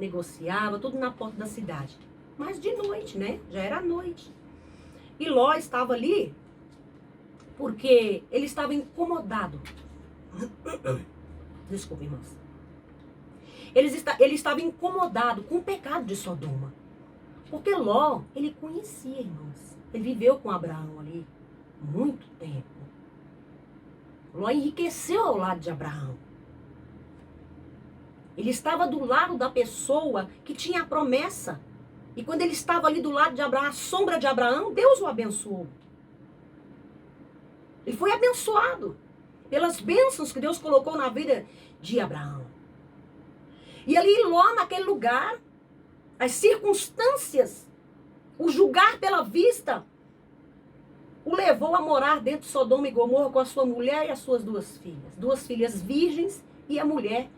negociava, tudo na porta da cidade. Mas de noite, né? Já era noite. E Ló estava ali porque ele estava incomodado. Desculpa, irmãos. Ele estava incomodado com o pecado de Sodoma. Porque Ló, ele conhecia, irmãos. Ele viveu com Abraão ali muito tempo. Ló enriqueceu ao lado de Abraão. Ele estava do lado da pessoa que tinha a promessa. E quando ele estava ali do lado de Abraão, a sombra de Abraão, Deus o abençoou. Ele foi abençoado pelas bênçãos que Deus colocou na vida de Abraão. E ali Ló, naquele lugar, as circunstâncias, o julgar pela vista, o levou a morar dentro de Sodoma e Gomorra com a sua mulher e as suas 2 filhas virgens e a mulher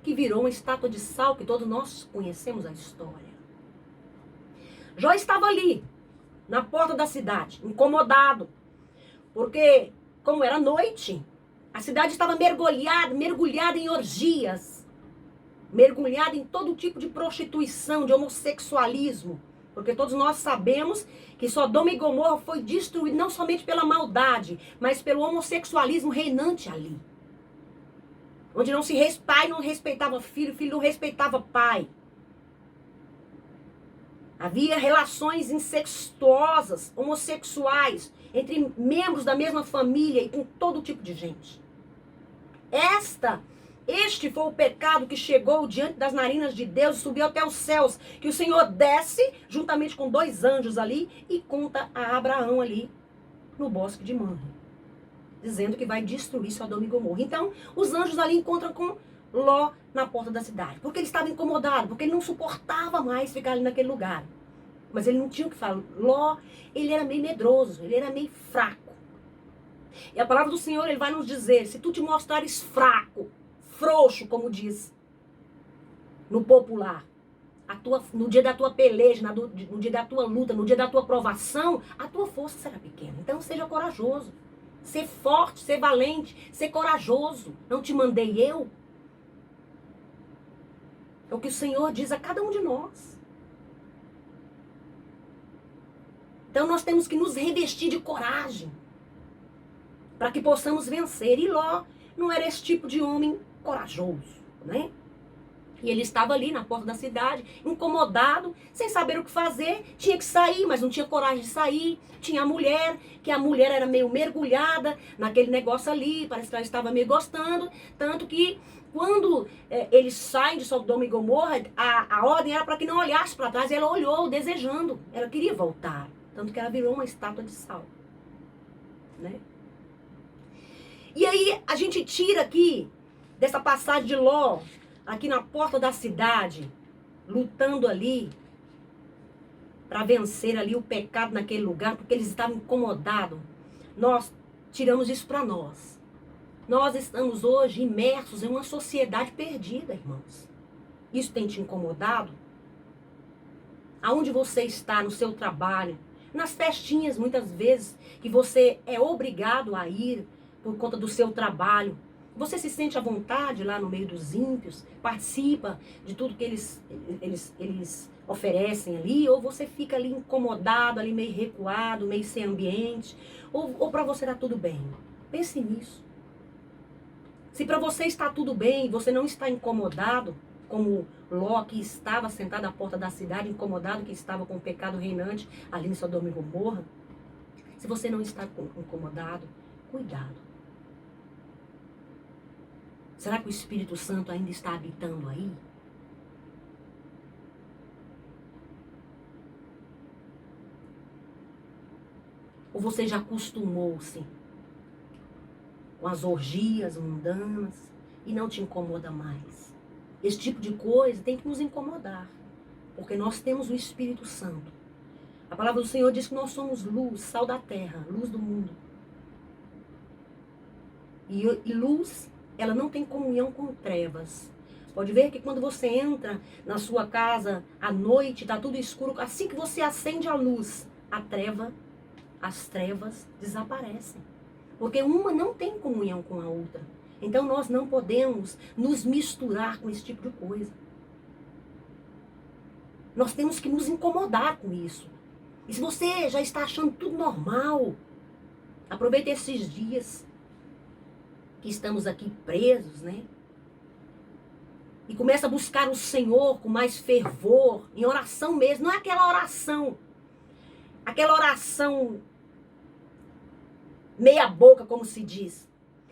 que virou uma estátua de sal, que todos nós conhecemos a história. Jó estava ali, na porta da cidade, incomodado, porque, como era noite, a cidade estava mergulhada em orgias, mergulhada em todo tipo de prostituição, de homossexualismo, porque todos nós sabemos que Sodoma e Gomorra foi destruído não somente pela maldade, mas pelo homossexualismo reinante ali. Onde pai não respeitava filho, filho não respeitava pai. Havia relações incestuosas, homossexuais, entre membros da mesma família e com todo tipo de gente. Este foi o pecado que chegou diante das narinas de Deus e subiu até os céus, que o Senhor desce juntamente com 2 anjos ali e conta a Abraão ali no bosque de Mamre, dizendo que vai destruir Sodoma e Gomorra. Então, os anjos ali encontram com Ló na porta da cidade, porque ele estava incomodado, porque ele não suportava mais ficar ali naquele lugar. Mas ele não tinha o que falar. Ló, ele era meio medroso, ele era meio fraco. E a palavra do Senhor, ele vai nos dizer, se tu te mostrares fraco, frouxo, como diz no popular, no dia da tua peleja, no dia da tua luta, no dia da tua provação, a tua força será pequena. Então seja corajoso, ser forte, ser valente, ser corajoso. Não te mandei eu? É o que o Senhor diz a cada um de nós. Então nós temos que nos revestir de coragem para que possamos vencer. E Ló não era esse tipo de homem corajoso, né? E ele estava ali na porta da cidade, incomodado, sem saber o que fazer. Tinha que sair, mas não tinha coragem de sair. Tinha a mulher, que a mulher era meio mergulhada naquele negócio ali, parece que ela estava meio gostando. Tanto que quando eles saem de Sodoma e Gomorra, a ordem era para que não olhasse para trás. E ela olhou, desejando. Ela queria voltar. Tanto que ela virou uma estátua de sal, né? E aí a gente tira aqui, dessa passagem de Ló, aqui na porta da cidade, lutando ali, para vencer ali o pecado naquele lugar, porque eles estavam incomodados. Nós tiramos isso para nós. Nós estamos hoje imersos em uma sociedade perdida, irmãos. Isso tem te incomodado? Aonde você está no seu trabalho? Nas festinhas, muitas vezes, que você é obrigado a ir por conta do seu trabalho. Você se sente à vontade lá no meio dos ímpios? Participa de tudo que eles oferecem ali? Ou você fica ali incomodado, ali meio recuado, meio sem ambiente? Ou para você está tudo bem? Pense nisso. Se para você está tudo bem, você não está incomodado, como Ló, que estava sentado à porta da cidade, incomodado, que estava com o pecado reinante ali em Sodoma e Gomorra. Se você não está incomodado, cuidado. Será que o Espírito Santo ainda está habitando aí? Ou você já acostumou-se com as orgias mundanas e não te incomoda mais? Esse tipo de coisa tem que nos incomodar, porque nós temos o Espírito Santo. A palavra do Senhor diz que nós somos luz, sal da terra, luz do mundo. E luz, ela não tem comunhão com trevas. Pode ver que quando você entra na sua casa à noite, está tudo escuro, assim que você acende a luz, as trevas desaparecem. Porque uma não tem comunhão com a outra. Então nós não podemos nos misturar com esse tipo de coisa. Nós temos que nos incomodar com isso. E se você já está achando tudo normal, aproveita esses dias que estamos aqui presos, né? E começa a buscar o Senhor com mais fervor, em oração mesmo. Não é aquela oração meia boca, como se diz.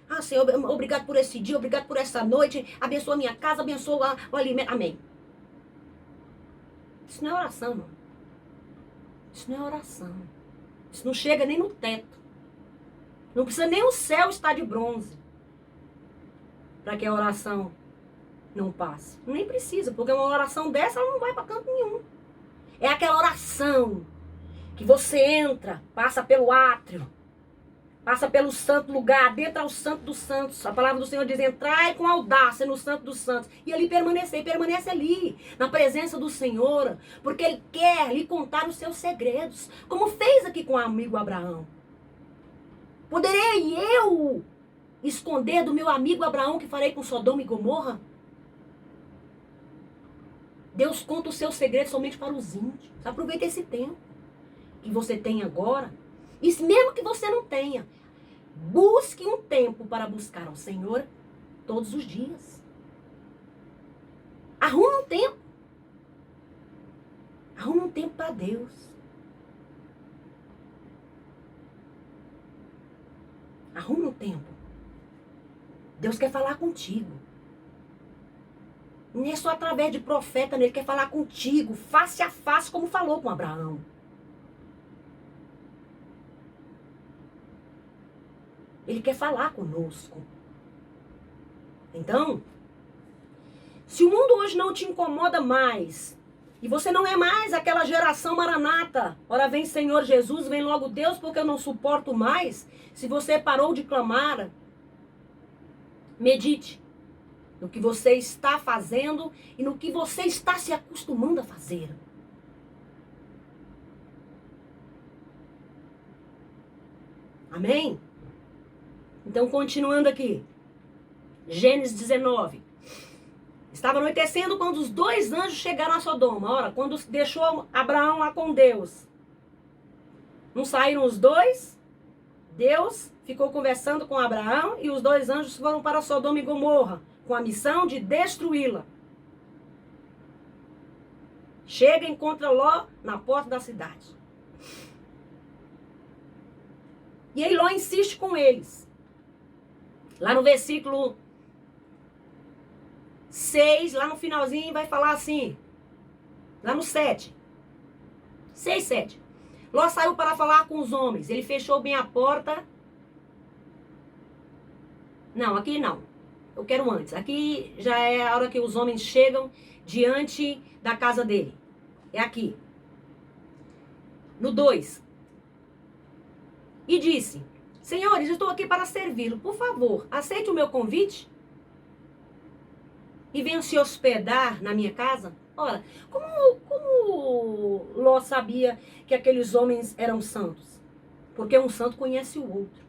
Ah, Senhor, obrigado por esse dia, obrigado por essa noite, abençoa a minha casa, abençoa o alimento. Amém. Isso não é oração, não. Isso não é oração. Isso não chega nem no teto. Não precisa nem o céu estar de bronze para que a oração não passe. Nem precisa, porque uma oração dessa ela não vai para canto nenhum. É aquela oração que você entra, passa pelo átrio, passa pelo santo lugar, dentro ao santo dos santos. A palavra do Senhor diz, entrai com audácia no santo dos santos. E ali permanece ali, na presença do Senhor, porque Ele quer lhe contar os seus segredos, como fez aqui com o amigo Abraão. Poderei eu esconder do meu amigo Abraão que farei com Sodoma e Gomorra? Deus conta os seus segredos somente para os íntimos. Aproveita esse tempo que você tem agora. E mesmo que você não tenha, busque um tempo para buscar ao Senhor todos os dias. Arrume um tempo. Arrume um tempo para Deus. Arrume um tempo. Deus quer falar contigo. Não é só através de profeta, Ele quer falar contigo, face a face, como falou com Abraão. Ele quer falar conosco. Então, se o mundo hoje não te incomoda mais, e você não é mais aquela geração maranata, ora vem Senhor Jesus, vem logo Deus, porque eu não suporto mais. Se você parou de clamar, medite no que você está fazendo e no que você está se acostumando a fazer. Amém? Então, continuando aqui. Gênesis 19. Estava anoitecendo quando os 2 anjos chegaram a Sodoma. Ora, quando deixou Abraão lá com Deus. Não saíram os 2? Deus ficou conversando com Abraão e os 2 anjos foram para Sodoma e Gomorra, com a missão de destruí-la. Chega e encontra Ló na porta da cidade. E aí Ló insiste com eles. Lá no versículo 6, lá no finalzinho, vai falar assim. Lá no 7. 6, 7. Ló saiu para falar com os homens. Ele fechou bem a porta. Não, aqui não. Eu quero antes. Aqui já é a hora que os homens chegam diante da casa dele. É aqui. No 2. E disse: Senhores, estou aqui para servi-lo. Por favor, aceite o meu convite e venha se hospedar na minha casa. Ora, como Ló sabia que aqueles homens eram santos? Porque um santo conhece o outro.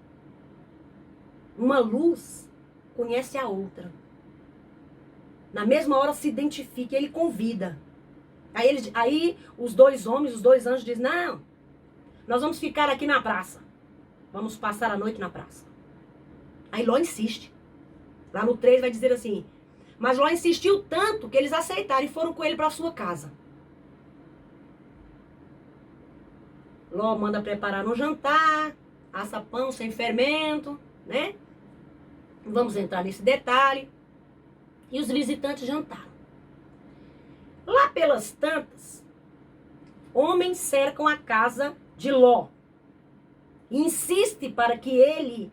Uma luz conhece a outra. Na mesma hora se identifica, ele convida. Aí os 2 homens, os 2 anjos dizem, não, nós vamos ficar aqui na praça. Vamos passar a noite na praça. Aí Ló insiste. Lá no 3 vai dizer assim, mas Ló insistiu tanto que eles aceitaram e foram com ele para a sua casa. Ló manda preparar um jantar, assa pão sem fermento, né? Vamos entrar nesse detalhe. E os visitantes jantaram. Lá pelas tantas, homens cercam a casa de Ló. E insiste para que ele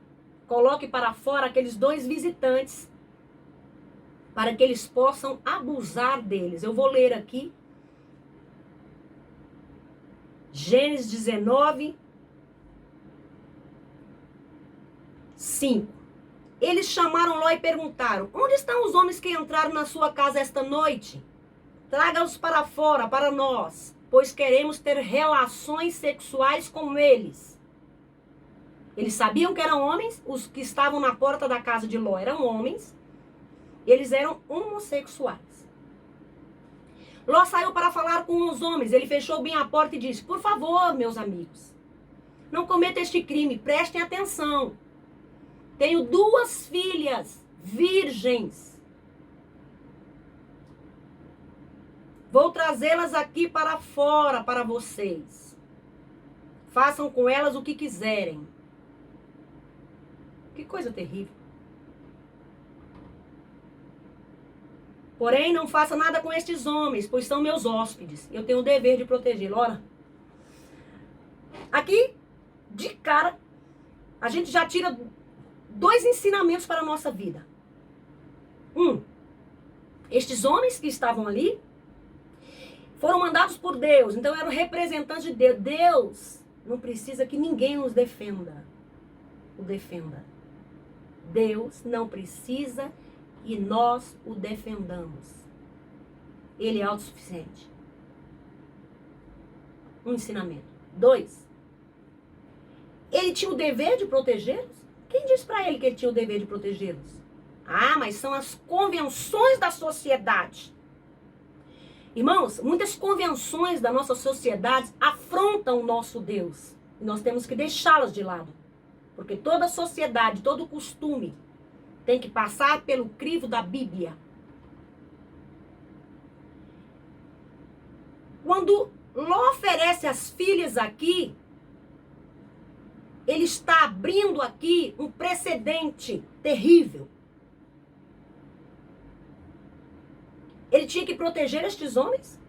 coloque para fora aqueles 2 visitantes, para que eles possam abusar deles. Eu vou ler aqui. Gênesis 19, 5. Eles chamaram Ló e perguntaram, onde estão os homens que entraram na sua casa esta noite? Traga-os para fora, para nós, pois queremos ter relações sexuais com eles. Eles sabiam que eram homens, os que estavam na porta da casa de Ló eram homens, eles eram homossexuais. Ló saiu para falar com os homens. Ele fechou bem a porta e disse: por favor, meus amigos, não cometa este crime, prestem atenção. Tenho 2 filhas virgens. Vou trazê-las aqui para fora para vocês. Façam com elas o que quiserem. Que coisa terrível. Porém, não faça nada com estes homens, pois são meus hóspedes. Eu tenho o dever de protegê-los. Ora, aqui, de cara, a gente já tira 2 ensinamentos para a nossa vida. Estes homens que estavam ali foram mandados por Deus, então eram representantes de Deus. Deus não precisa que ninguém o defenda. Deus não precisa que nós o defendamos. Ele é autossuficiente. Um ensinamento. 2. Ele tinha o dever de protegê-los? Quem disse para ele que ele tinha o dever de protegê-los? Ah, mas são as convenções da sociedade. Irmãos, muitas convenções da nossa sociedade afrontam o nosso Deus. E nós temos que deixá-las de lado. Porque toda sociedade, todo costume tem que passar pelo crivo da Bíblia. Quando Ló oferece as filhas aqui, ele está abrindo aqui um precedente terrível. Ele tinha que proteger estes homens?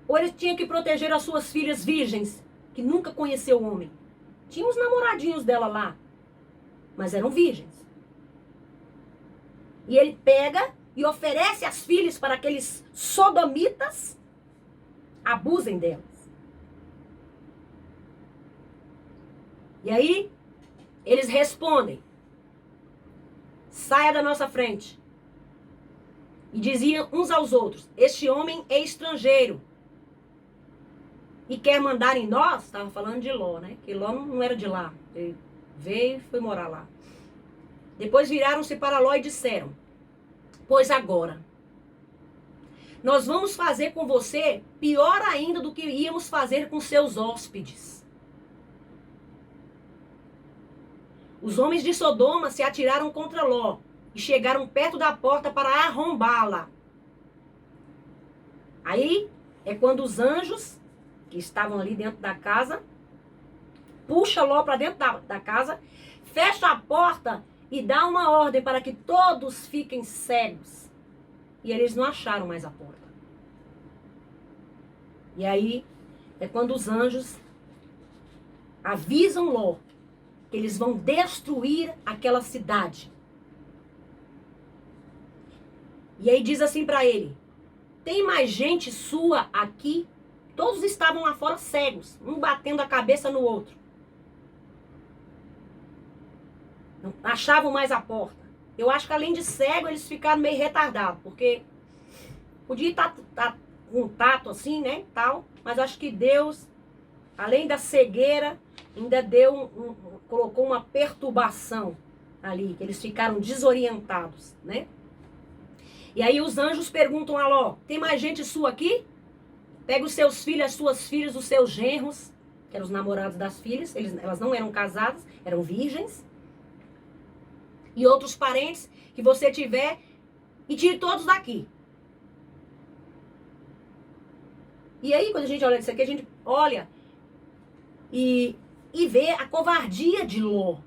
Ou ele tinha que proteger as suas filhas virgens, que nunca conheceu o homem? Tinha os namoradinhos dela lá, mas eram virgens. E ele pega e oferece as filhas para aqueles sodomitas abusem delas. E aí, eles respondem: saia da nossa frente. E diziam uns aos outros: este homem é estrangeiro e quer mandar em nós. Estava falando de Ló, né? Que Ló não era de lá. Ele veio e foi morar lá. Depois viraram-se para Ló e disseram: pois agora nós vamos fazer com você pior ainda do que íamos fazer com seus hóspedes. Os homens de Sodoma se atiraram contra Ló e chegaram perto da porta para arrombá-la. Aí é quando os anjos que estavam ali dentro da casa puxa Ló para dentro da casa, fecha a porta e dá uma ordem para que todos fiquem cegos. E eles não acharam mais a porta. E aí é quando os anjos avisam Ló que eles vão destruir aquela cidade. E aí diz assim para ele: tem mais gente sua aqui? Todos estavam lá fora cegos, um batendo a cabeça no outro. Não achavam mais a porta. Eu acho que além de cego, eles ficaram meio retardados, porque podia estar com tato assim, né, tal, mas acho que Deus, além da cegueira, ainda colocou uma perturbação ali, que eles ficaram desorientados, né? E aí os anjos perguntam a Ló: tem mais gente sua aqui? Pega os seus filhos, as suas filhas, os seus genros, que eram os namorados das filhas, elas não eram casadas, eram virgens, e outros parentes que você tiver, e tire todos daqui. E aí, quando a gente olha isso aqui, a gente olha e vê a covardia de Ló.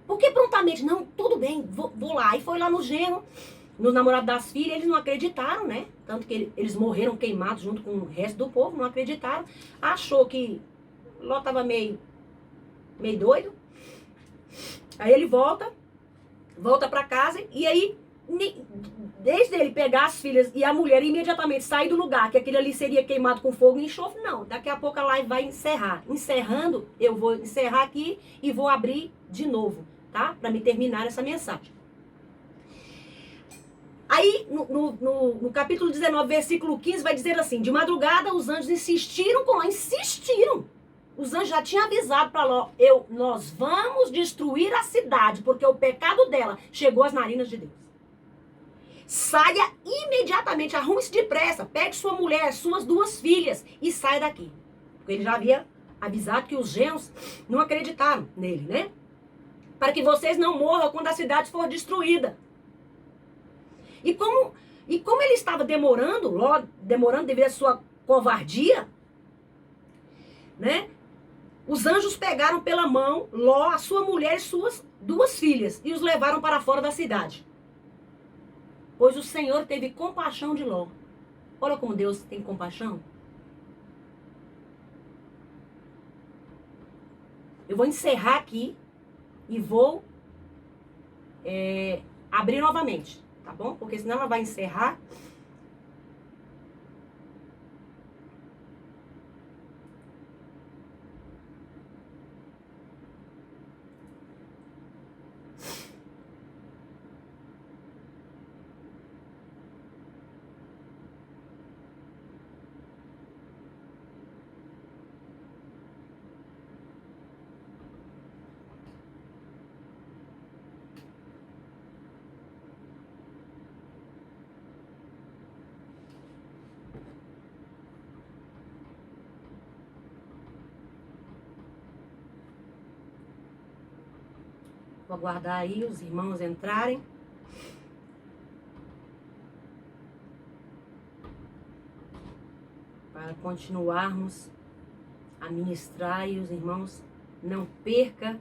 Porque prontamente, não, tudo bem, vou lá. E foi lá no genro, no namorado das filhas, eles não acreditaram, né? Tanto que eles morreram queimados junto com o resto do povo, não acreditaram. Achou que Ló estava meio doido. Aí ele volta para casa e aí, desde ele pegar as filhas e a mulher imediatamente sair do lugar, que aquele ali seria queimado com fogo e enxofre, não. Daqui a pouco a live vai encerrar. Encerrando, eu vou encerrar aqui e vou abrir de novo, tá? Para me terminar essa mensagem. Aí, no capítulo 19, versículo 15, vai dizer assim: de madrugada os anjos insistiram com Ló, insistiram. Os anjos já tinham avisado para Ló: nós vamos destruir a cidade, porque o pecado dela chegou às narinas de Deus. saia imediatamente, arrume-se depressa, pegue sua mulher, suas 2 filhas e saia daqui. Porque ele já havia avisado que os genros não acreditaram nele, né? Para que vocês não morram quando a cidade for destruída. E como ele estava demorando devido à sua covardia, né? Os anjos pegaram pela mão Ló, a sua mulher e suas 2 filhas e os levaram para fora da cidade. Pois o Senhor teve compaixão de Ló. Olha como Deus tem compaixão. Eu vou encerrar aqui e vou abrir novamente, tá bom? Porque senão ela vai encerrar. Vou aguardar aí os irmãos entrarem. Para continuarmos a ministrar e os irmãos não percam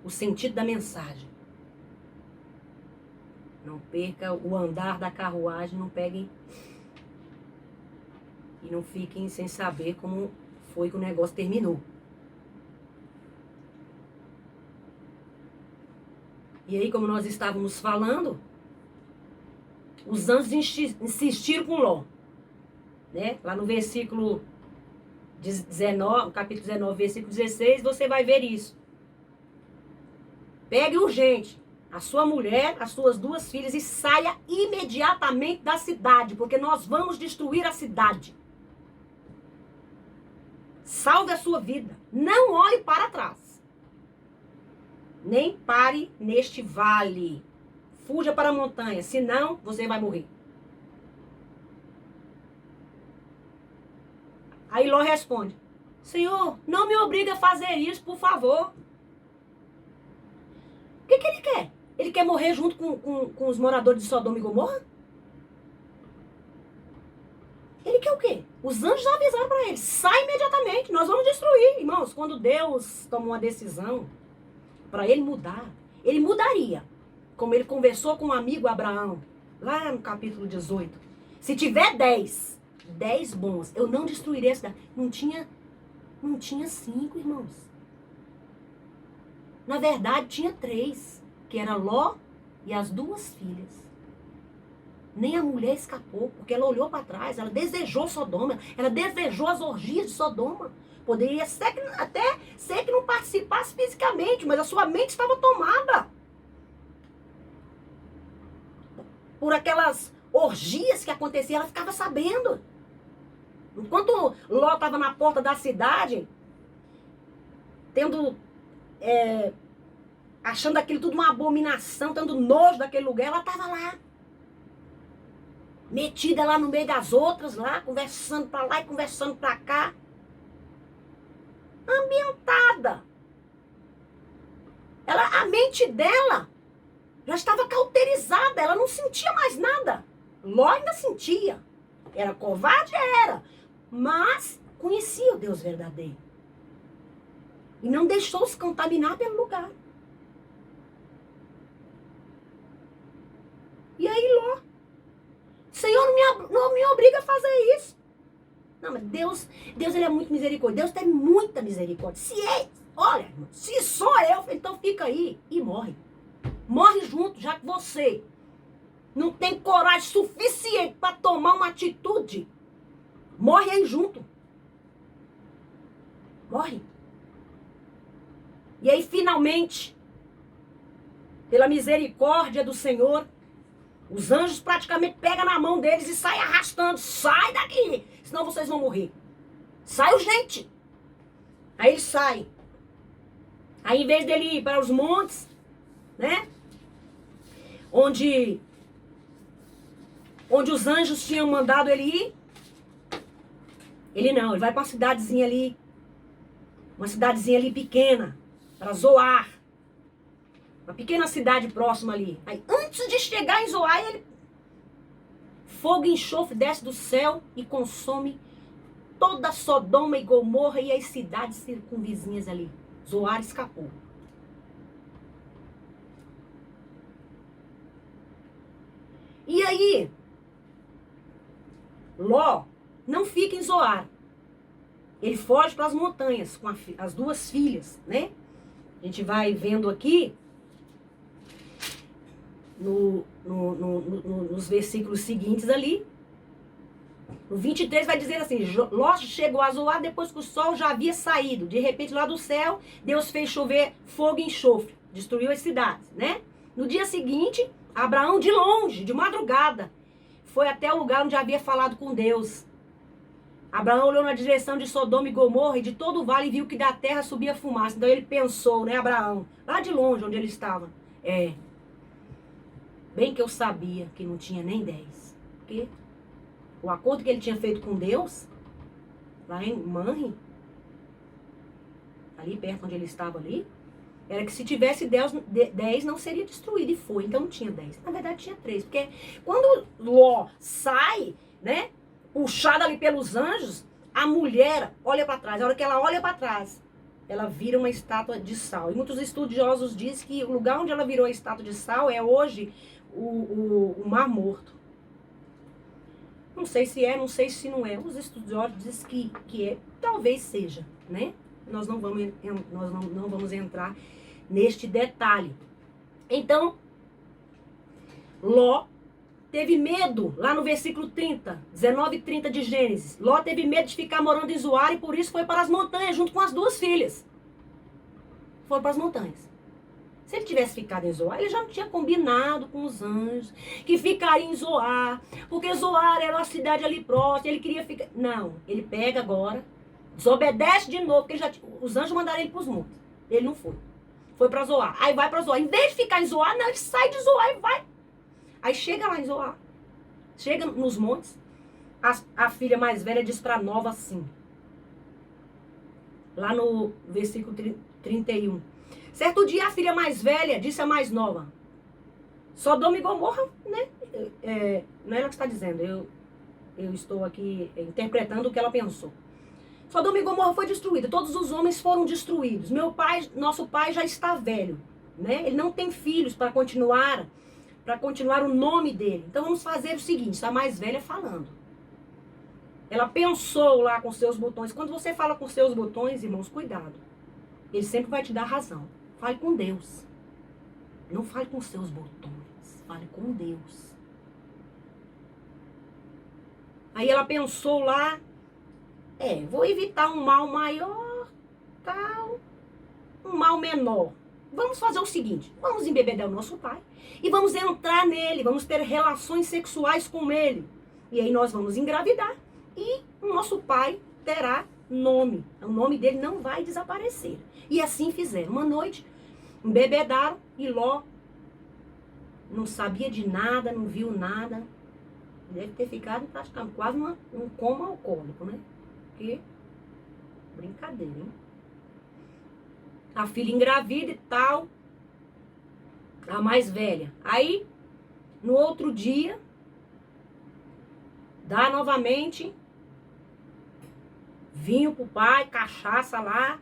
o sentido da mensagem. Não perca o andar da carruagem, não peguem e não fiquem sem saber como foi que o negócio terminou. E aí, como nós estávamos falando, os anjos insistiram com Ló, né? Lá no versículo 19, capítulo 19, versículo 16, você vai ver isso. Pegue urgente a sua mulher, as suas 2 filhas e saia imediatamente da cidade, porque nós vamos destruir a cidade. Salve a sua vida. Não olhe para trás. Nem pare neste vale. Fuja para a montanha, senão você vai morrer. Aí Ló responde: Senhor, não me obriga a fazer isso, por favor. O que ele quer? Ele quer morrer junto com os moradores de Sodoma e Gomorra? Ele quer o quê? Os anjos avisaram para ele: sai imediatamente, nós vamos destruir. Irmãos, quando Deus toma uma decisão para ele mudar, ele mudaria. Como ele conversou com um amigo Abraão, lá no capítulo 18. Se tiver 10 bons, eu não destruirei a cidade. Não tinha 5, irmãos. Na verdade, tinha 3, que era Ló e as 2 filhas. Nem a mulher escapou, porque ela olhou para trás, ela desejou Sodoma, ela desejou as orgias de Sodoma. Poderia até ser que não participasse fisicamente, mas a sua mente estava tomada por aquelas orgias que aconteciam, ela ficava sabendo. Enquanto Ló estava na porta da cidade, achando aquilo tudo uma abominação, tendo nojo daquele lugar, ela estava lá. Metida lá no meio das outras, lá, conversando para lá e conversando para cá. Ambientada. A mente dela já estava cauterizada, ela não sentia mais nada. Ló ainda sentia. Era covarde? Era. Mas conhecia o Deus verdadeiro. E não deixou se contaminar pelo lugar. E aí Ló: Senhor, não me obriga a fazer isso. Não, mas Deus ele é muito misericordioso. Deus tem muita misericórdia. Olha, se sou eu, então fica aí e morre. Morre junto, já que você não tem coragem suficiente para tomar uma atitude. Morre aí junto. Morre. E aí, finalmente, pela misericórdia do Senhor, os anjos praticamente pegam na mão deles e saem arrastando. Sai daqui, senão vocês vão morrer. Sai urgente. Aí eles saem. Aí, em vez dele ir para os montes, né? Onde onde os anjos tinham mandado ele ir. Ele não, ele vai para uma cidadezinha ali pequena, para Zoar. Uma pequena cidade próxima ali. Aí, antes de chegar em Zoar, fogo e enxofre desce do céu e consome toda Sodoma e Gomorra e as cidades circunvizinhas ali. Zoar escapou. E aí, Ló não fica em Zoar. Ele foge para as montanhas com as duas filhas, né? A gente vai vendo aqui nos versículos seguintes ali. No 23 vai dizer assim: Ló chegou a Zoar depois que o sol já havia saído. De repente, lá do céu, Deus fez chover fogo e enxofre. Destruiu as cidades, né? No dia seguinte, Abraão, de longe, de madrugada, foi até o lugar onde havia falado com Deus. Abraão olhou na direção de Sodoma e Gomorra e de todo o vale e viu que da terra subia fumaça. Então ele pensou, né, Abraão, lá de longe onde ele estava. Bem que eu sabia que não tinha nem 10. Porque o acordo que ele tinha feito com Deus, lá em Manre, ali perto onde ele estava ali, era que se tivesse 10 não seria destruído. E foi, então não tinha 10. Na verdade tinha 3. Porque quando Ló sai, né, puxada ali pelos anjos, a mulher olha para trás. A hora que ela olha para trás, ela vira uma estátua de sal. E muitos estudiosos dizem que o lugar onde ela virou a estátua de sal é hoje o Mar Morto. Não sei se é, não sei se não é. Os estudiosos dizem que é, talvez seja, né? Nós não vamos entrar neste detalhe. Então, Ló teve medo, lá no versículo 30, 19 e 30 de Gênesis. Ló teve medo de ficar morando em Zoar e por isso foi para as montanhas, junto com as duas filhas. Foi para as montanhas. Se ele tivesse ficado em Zoar, ele já não tinha combinado com os anjos que ficaria em Zoar, porque Zoar era uma cidade ali próxima, ele queria ficar... Não, ele pega agora, desobedece de novo, porque os anjos mandaram ele para os montes. Ele não foi. Foi para Zoar. Aí vai para Zoar. Em vez de ficar em Zoar, não, ele sai de Zoar e vai. Aí chega lá em Zoar. Chega nos montes. A filha mais velha diz para a nova assim. Lá no versículo 31. Certo dia a filha mais velha disse à mais nova. Sodoma e Gomorra, né? Não é ela que está dizendo. Eu estou aqui interpretando o que ela pensou. Sodoma e Gomorra foi destruída. Todos os homens foram destruídos. Nosso pai já está velho, né? Ele não tem filhos para continuar o nome dele. Então vamos fazer o seguinte, está a mais velha falando. Ela pensou lá com seus botões. Quando você fala com seus botões, irmãos, cuidado. Ele sempre vai te dar razão. Fale com Deus. Não fale com seus botões. Fale com Deus. Aí ela pensou lá, vou evitar um mal maior, tal, um mal menor. Vamos fazer o seguinte, vamos embebedar o nosso pai e vamos entrar nele, vamos ter relações sexuais com ele. E aí nós vamos engravidar e o nosso pai terá nome. O nome dele não vai desaparecer. E assim fizeram. Uma noite, embebedaram e Ló não sabia de nada, não viu nada. Deve ter ficado praticamente quase um coma alcoólico, né? Porque, brincadeira, hein? A filha engravida e tal, a mais velha. Aí, no outro dia, dá novamente vinho pro pai, cachaça lá.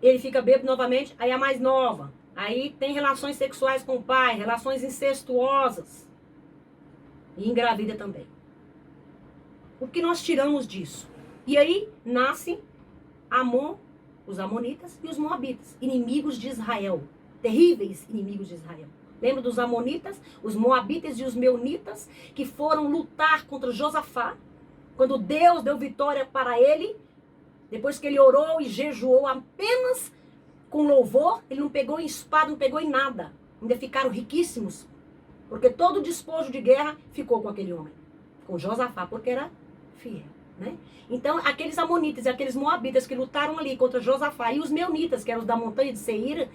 Ele fica bêbado novamente, aí a mais nova. Aí tem relações sexuais com o pai, relações incestuosas. E engravida também. O que nós tiramos disso? E aí nasce Amon, os amonitas e os moabitas, inimigos de Israel, terríveis inimigos de Israel. Lembra dos amonitas, os moabitas e os meunitas que foram lutar contra Josafá, quando Deus deu vitória para ele, depois que ele orou e jejuou apenas com louvor, ele não pegou em espada, não pegou em nada, ainda ficaram riquíssimos, porque todo o despojo de guerra ficou com aquele homem, com Josafá, porque era fiel. Né? Então, aqueles amonitas e aqueles moabitas que lutaram ali contra Josafá e os meunitas, que eram os da montanha de Seir,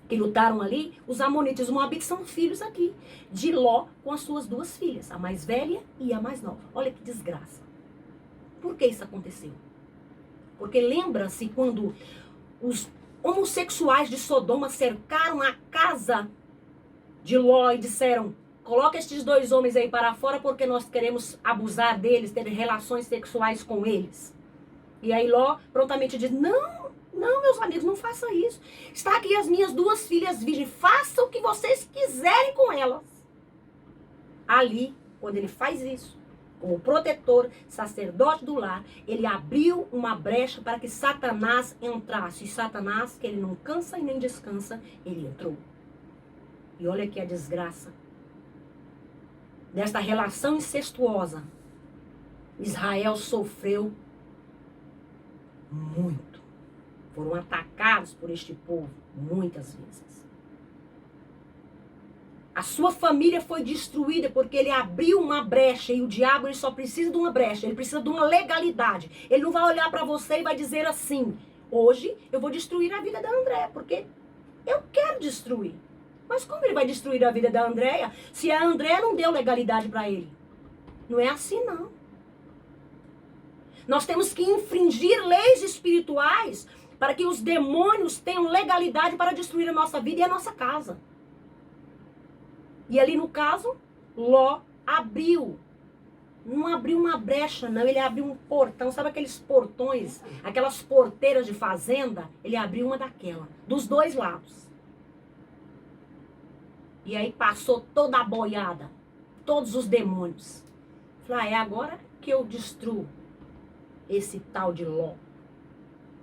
que lutaram ali, os amonitas e os moabitas são filhos aqui, de Ló com as suas duas filhas, a mais velha e a mais nova. Olha que desgraça. Por que isso aconteceu? Porque lembra-se quando os homossexuais de Sodoma cercaram a casa de Ló e disseram: coloca estes dois homens aí para fora porque nós queremos abusar deles, ter relações sexuais com eles. E aí Ló prontamente diz: não, meus amigos, não façam isso. Está aqui as minhas duas filhas virgens, façam o que vocês quiserem com elas. Ali, quando ele faz isso, como protetor, sacerdote do lar, ele abriu uma brecha para que Satanás entrasse. E Satanás, que ele não cansa e nem descansa, ele entrou. E olha aqui a desgraça desta relação incestuosa. Israel sofreu muito. Foram atacados por este povo muitas vezes. A sua família foi destruída porque ele abriu uma brecha. E o diabo, ele só precisa de uma brecha. Ele precisa de uma legalidade. Ele não vai olhar para você e vai dizer assim: hoje eu vou destruir a vida da Andréia, porque eu quero destruir. Mas como ele vai destruir a vida da Andréia se a Andréia não deu legalidade para ele? Não é assim, não. Nós temos que infringir leis espirituais para que os demônios tenham legalidade para destruir a nossa vida e a nossa casa. E ali no caso, Ló abriu. Não abriu uma brecha, não. Ele abriu um portão. Sabe aqueles portões, aquelas porteiras de fazenda? Ele abriu uma daquela, dos dois lados. E aí passou toda a boiada, todos os demônios. Falei: é agora que eu destruo esse tal de Ló.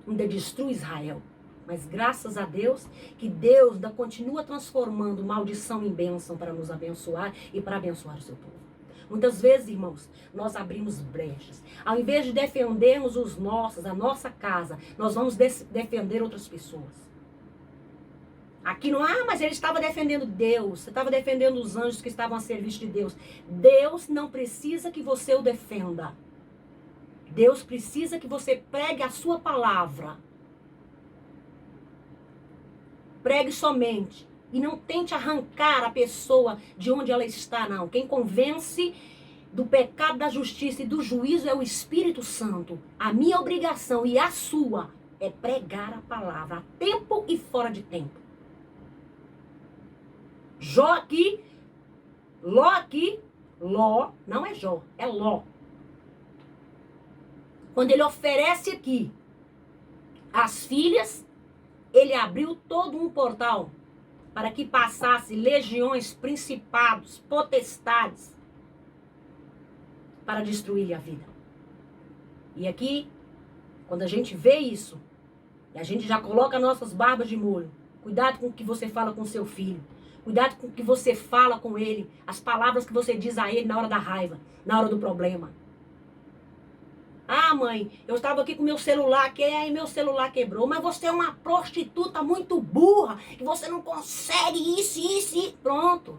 Ainda destruo Israel. Mas graças a Deus, que Deus ainda continua transformando maldição em bênção para nos abençoar e para abençoar o seu povo. Muitas vezes, irmãos, nós abrimos brechas. Ao invés de defendermos os nossos, a nossa casa, nós vamos defender outras pessoas. Aqui não, mas ele estava defendendo Deus, você estava defendendo os anjos que estavam a serviço de Deus. Deus não precisa que você o defenda. Deus precisa que você pregue a sua palavra. Pregue somente. E não tente arrancar a pessoa de onde ela está, não. Quem convence do pecado, da justiça e do juízo é o Espírito Santo. A minha obrigação e a sua é pregar a palavra a tempo e fora de tempo. Jó aqui, Ló, não é Jó, é Ló. Quando ele oferece aqui as filhas, ele abriu todo um portal para que passasse legiões, principados, potestades, para destruir a vida. E aqui, quando a gente vê isso, a gente já coloca nossas barbas de molho. Cuidado com o que você fala com seu filho. Cuidado com o que você fala com ele. As palavras que você diz a ele na hora da raiva, na hora do problema. Ah, mãe, eu estava aqui com meu celular, aí meu celular quebrou. Mas você é uma prostituta muito burra, que você não consegue isso. Pronto.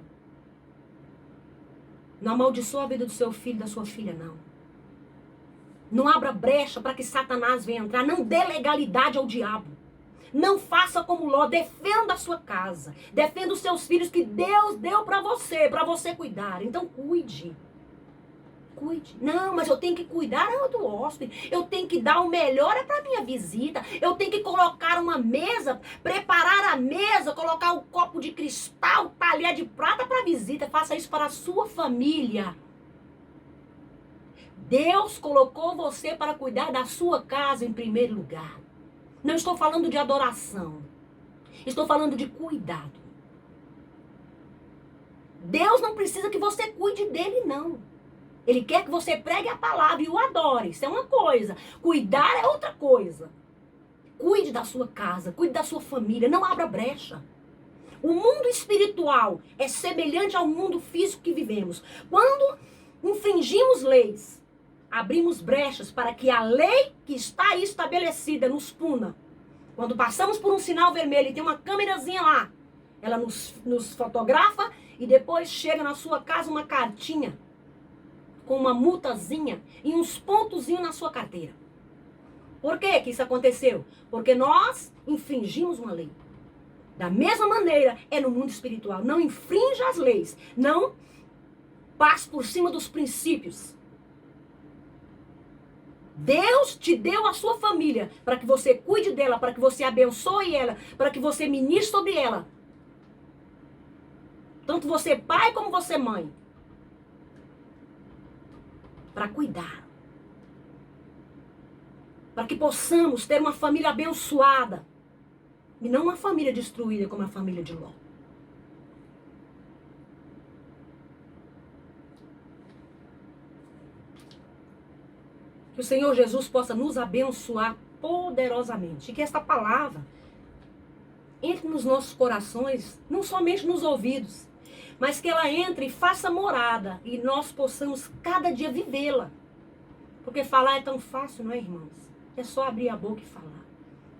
Não amaldiçoa a vida do seu filho, da sua filha, não. Não abra brecha para que Satanás venha entrar. Não dê legalidade ao diabo. Não faça como Ló, defenda a sua casa. Defenda os seus filhos que Deus deu para você cuidar. Então cuide. Cuide. Não, mas eu tenho que cuidar do hóspede. Eu tenho que dar o melhor para minha visita. Eu tenho que colocar uma mesa, preparar a mesa, colocar o copo de cristal, talher de prata para a visita. Faça isso para a sua família. Deus colocou você para cuidar da sua casa em primeiro lugar. Não estou falando de adoração. Estou falando de cuidado. Deus não precisa que você cuide dele, não. Ele quer que você pregue a palavra e o adore. Isso é uma coisa. Cuidar é outra coisa. Cuide da sua casa, cuide da sua família. Não abra brecha. O mundo espiritual é semelhante ao mundo físico que vivemos. Quando infringimos leis, abrimos brechas para que a lei que está aí estabelecida nos puna. Quando passamos por um sinal vermelho e tem uma câmerazinha lá, ela nos fotografa e depois chega na sua casa uma cartinha com uma multazinha e uns pontozinhos na sua carteira. Por que isso aconteceu? Porque nós infringimos uma lei. Da mesma maneira é no mundo espiritual. Não infrinja as leis. Não passe por cima dos princípios. Deus te deu a sua família para que você cuide dela, para que você abençoe ela, para que você ministre sobre ela. Tanto você pai como você mãe. Para cuidar. Para que possamos ter uma família abençoada. E não uma família destruída como a família de Ló. Que o Senhor Jesus possa nos abençoar poderosamente. E que esta palavra entre nos nossos corações, não somente nos ouvidos, mas que ela entre e faça morada e nós possamos cada dia vivê-la. Porque falar é tão fácil, não é, irmãos? É só abrir a boca e falar.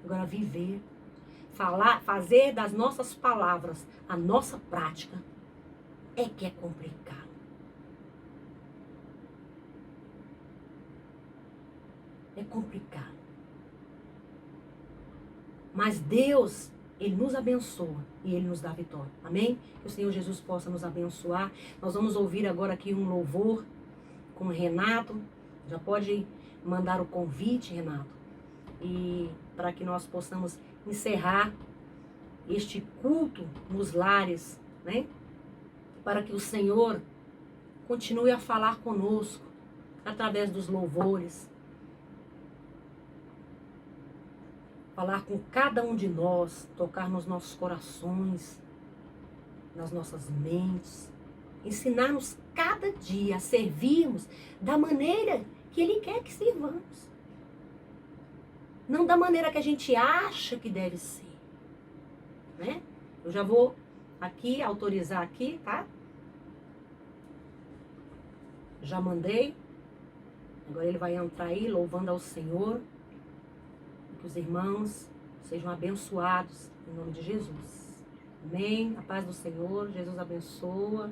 Agora viver, falar, fazer das nossas palavras a nossa prática é que é complicado. É complicado. Mas Deus, Ele nos abençoa e Ele nos dá vitória. Amém? Que o Senhor Jesus possa nos abençoar. Nós vamos ouvir agora aqui um louvor com o Renato. Já pode mandar o convite, Renato. E para que nós possamos encerrar este culto nos lares, né? Para que o Senhor continue a falar conosco através dos louvores. Falar com cada um de nós, tocar nos nossos corações, nas nossas mentes, ensinar-nos cada dia a servirmos da maneira que Ele quer que sirvamos. Não da maneira que a gente acha que deve ser. Né? Eu já vou aqui, autorizar aqui, tá? Já mandei. Agora ele vai entrar aí louvando ao Senhor. Que os irmãos sejam abençoados em nome de Jesus. Amém? A paz do Senhor. Jesus abençoa.